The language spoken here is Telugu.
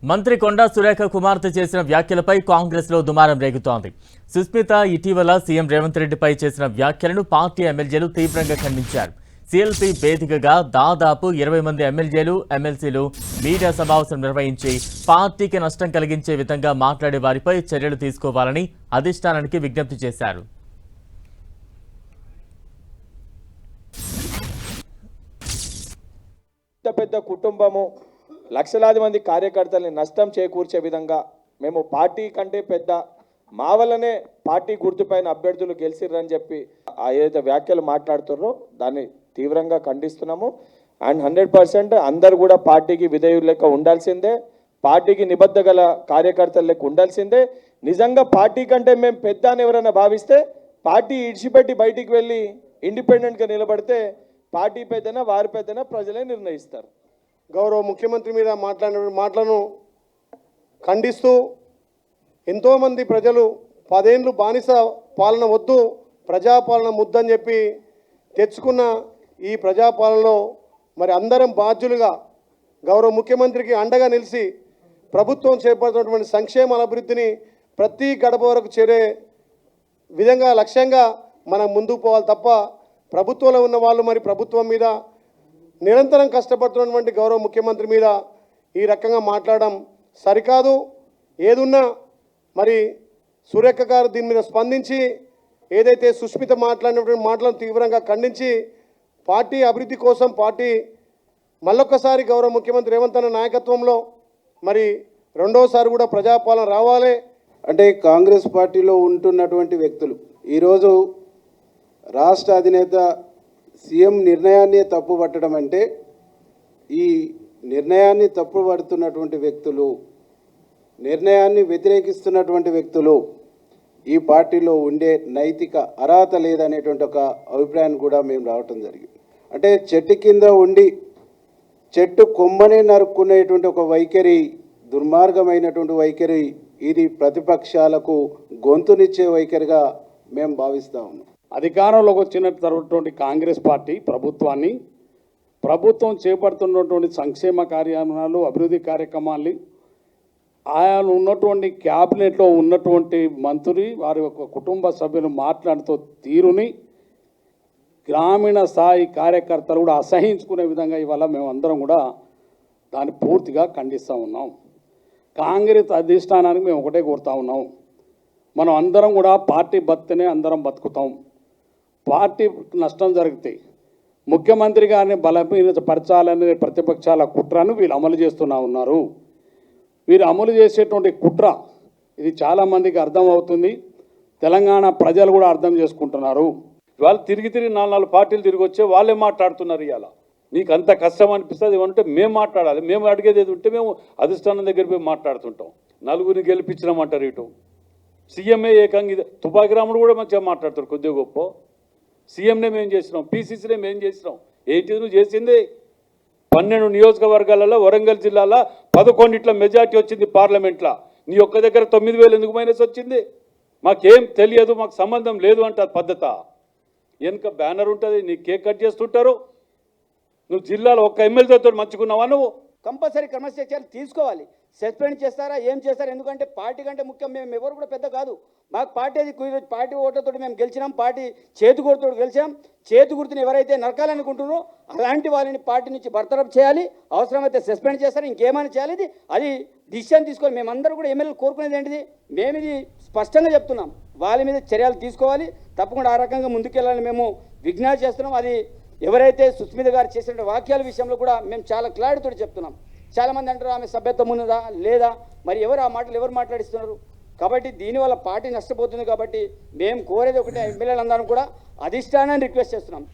మంత్రి కొండా సురేఖ కుమార్తె చేసిన వ్యాఖ్యలపై కాంగ్రెస్ లో దుమారం రేగుతోంది. సుస్మిత ఇటీవల సీఎం రేవంత్ రెడ్డిపై చేసిన వ్యాఖ్యలను పార్టీ ఎమ్మెల్యేలు తీవ్రంగా ఖండించారు. సీఎల్పీ వేదికగా దాదాపు 20 మంది ఎమ్మెల్యేలు, ఎమ్మెల్సీలు మీడియా సమావేశం నిర్వహించి పార్టీకి నష్టం కలిగించే విధంగా మాట్లాడే వారిపై చర్యలు తీసుకోవాలని అధిష్టానానికి విజ్ఞప్తి చేశారు. పెద్ద కుటుంబము, లక్షలాది మంది కార్యకర్తల్ని నష్టం చేకూర్చే విధంగా మేము పార్టీ కంటే పెద్ద మా వల్లనే పార్టీ గుర్తుపైన అభ్యర్థులు గెలిచిర్రని చెప్పి ఏదైతే వ్యాఖ్యలు మాట్లాడుతున్నారో దాన్ని తీవ్రంగా ఖండిస్తున్నాము. అండ్ 100% అందరు కూడా పార్టీకి విధేయులు లెక్క ఉండాల్సిందే, పార్టీకి నిబద్ధ గల కార్యకర్తలు లెక్క ఉండాల్సిందే. నిజంగా పార్టీ కంటే మేము పెద్ద అని ఎవరైనా భావిస్తే పార్టీ ఇడిచిపెట్టి బయటికి వెళ్ళి ఇండిపెండెంట్గా నిలబడితే పార్టీ పెద్దనా వారి పెద్దనా ప్రజలే నిర్ణయిస్తారు. గౌరవ ముఖ్యమంత్రి మీద మాట్లాడిన మాటలను ఖండిస్తూ ఎంతోమంది ప్రజలు 10 ఏళ్ళు బానిస పాలన వద్దు, ప్రజాపాలన ముద్దని చెప్పి తెచ్చుకున్న ఈ ప్రజాపాలనలో మరి అందరం బాధ్యులుగా గౌరవ ముఖ్యమంత్రికి అండగా నిలిచి ప్రభుత్వం చేపడుతున్నటువంటి సంక్షేమ అభివృద్ధిని ప్రతి గడప వరకు చేరే విధంగా లక్ష్యంగా మనం ముందుకు పోవాలి తప్ప ప్రభుత్వంలో ఉన్న వాళ్ళు మరి ప్రభుత్వం మీద నిరంతరం కష్టపడుతున్నటువంటి గౌరవ ముఖ్యమంత్రి మీద ఈ రకంగా మాట్లాడడం సరికాదు. ఏదున్నా మరి సురేఖ గారు దీని మీద స్పందించి ఏదైతే సుస్మిత మాట్లాడినటువంటి మాటలను తీవ్రంగా ఖండించి పార్టీ అభివృద్ధి కోసం పార్టీ మళ్ళొక్కసారి గౌరవ ముఖ్యమంత్రి రేవంత్ అన్న నాయకత్వంలో మరి రెండోసారి కూడా ప్రజాపాలన రావాలి. అంటే కాంగ్రెస్ పార్టీలో ఉంటున్నటువంటి వ్యక్తులు ఈరోజు రాష్ట్ర అధినేత సీఎం నిర్ణయాన్ని తప్పుపట్టడం అంటే ఈ నిర్ణయాన్ని తప్పుపడుతున్నటువంటి వ్యక్తులు, నిర్ణయాన్ని వ్యతిరేకిస్తున్నటువంటి వ్యక్తులు ఈ పార్టీలో ఉండే నైతిక అర్హత లేదనేటువంటి ఒక అభిప్రాయాన్ని కూడా మేము రావటం జరిగింది. అంటే చెట్టు కింద ఉండి చెట్టు కొమ్మనే నరుక్కునేటువంటి ఒక వైఖరి, దుర్మార్గమైనటువంటి వైఖరి, ఇది ప్రతిపక్షాలకు గొంతునిచ్చే వైఖరిగా మేము భావిస్తూ ఉన్నాం. అధికారంలోకి వచ్చినటువంటి కాంగ్రెస్ పార్టీ ప్రభుత్వం చేపడుతున్నటువంటి సంక్షేమ కార్యక్రమాలు, అభివృద్ధి కార్యక్రమాలు ఆయా ఉన్నటువంటి క్యాబినెట్లో ఉన్నటువంటి మంత్రి వారి యొక్క కుటుంబ సభ్యులు మాట్లాడుతూ తీరుని గ్రామీణ స్థాయి కార్యకర్తలు కూడా అసహించుకునే విధంగా ఇవాళ మేము అందరం కూడా దాన్ని పూర్తిగా ఖండిస్తూ ఉన్నాం. కాంగ్రెస్ అధిష్టానానికి మేము ఒకటే కోరుతా ఉన్నాం, మనం అందరం కూడా పార్టీ బతినే అందరం బతుకుతాం. పార్టీ నష్టం జరిగితే ముఖ్యమంత్రి గారిని బలహీనపరచాలనే ప్రతిపక్షాల కుట్రను వీళ్ళు అమలు చేస్తూనే ఉన్నారు. వీరు అమలు చేసేటువంటి కుట్ర ఇది చాలామందికి అర్థమవుతుంది, తెలంగాణ ప్రజలు కూడా అర్థం చేసుకుంటున్నారు. వాళ్ళు తిరిగి 4 పార్టీలు తిరిగి వచ్చే వాళ్ళే మాట్లాడుతున్నారు. ఇవాళ మీకు అంత కష్టం అనిపిస్తుంది ఏమంటే మేము మాట్లాడాలి, మేము అడిగేది ఏది ఉంటే మేము అధిష్టానం దగ్గర పోయి మాట్లాడుతుంటాం. నలుగురిని గెలిపించినామంటారు, ఇటు సీఎంఏ ఏకంగా తుపాకి రాముడు కూడా మంచిగా మాట్లాడతారు కొద్దిగా గొప్ప. సీఎంనే మేము చేసినాం, పీసీసీనే మేము చేసినాం. ఏంటి నువ్వు చేసింది? 12 నియోజకవర్గాలలో వరంగల్ జిల్లాలో 11 మెజార్టీ వచ్చింది పార్లమెంట్లో. నీ ఒక్క దగ్గర 9,000 ఎందుకు మైనస్ వచ్చింది? మాకేం తెలియదు, మాకు సంబంధం లేదు అంటే పద్ధత. వెనుక బ్యానర్ ఉంటుంది, నీ కేక్ కట్ చేస్తుంటారు. నువ్వు జిల్లాలో ఒక్క ఎమ్మెల్యేతో మంచుకున్నావా? నువ్వు కంపల్సరీ క్రమశిక్షణ తీసుకోవాలి. సస్పెండ్ చేస్తారా, ఏం చేస్తారా? ఎందుకంటే పార్టీ కంటే ముఖ్యం మేము ఎవరు కూడా పెద్ద కాదు. మాకు పార్టీ ఓట్లతో మేము గెలిచినాం, పార్టీ చేతి గుర్తుతో గెలిచాం. చేతి గుర్తుని ఎవరైతే నరకాలనుకుంటున్నారో అలాంటి వాళ్ళని పార్టీ నుంచి బర్తరఫ్ చేయాలి, అవసరమైతే సస్పెండ్ చేస్తారు, ఇంకేమైనా చేయాలి. అది డిసిషన్ తీసుకోవాలి. మేమందరూ కూడా ఎమ్మెల్యేలు కోరుకునేది ఏంటిది? మేము ఇది స్పష్టంగా చెప్తున్నాం, వాళ్ళ మీద చర్యలు తీసుకోవాలి, తప్పకుండా ఆ రకంగా ముందుకెళ్ళాలని మేము విజ్ఞప్తి చేస్తున్నాం. అది ఎవరైతే సుస్మిత గారు చేసిన వాక్యాల విషయంలో కూడా మేము చాలా క్లారిటీతో చెప్తున్నాం. చాలామంది అంటారు ఆమె సభ్యత్వం ఉన్నదా లేదా, మరి ఎవరు ఆ మాటలు ఎవరు మాట్లాడిస్తున్నారు? కాబట్టి దీనివల్ల పార్టీ నష్టపోతుంది. కాబట్టి మేము కోరేది ఒకటే, ఎమ్మెల్యేలందరం కూడా అధిష్టానాన్ని రిక్వెస్ట్ చేస్తున్నాం,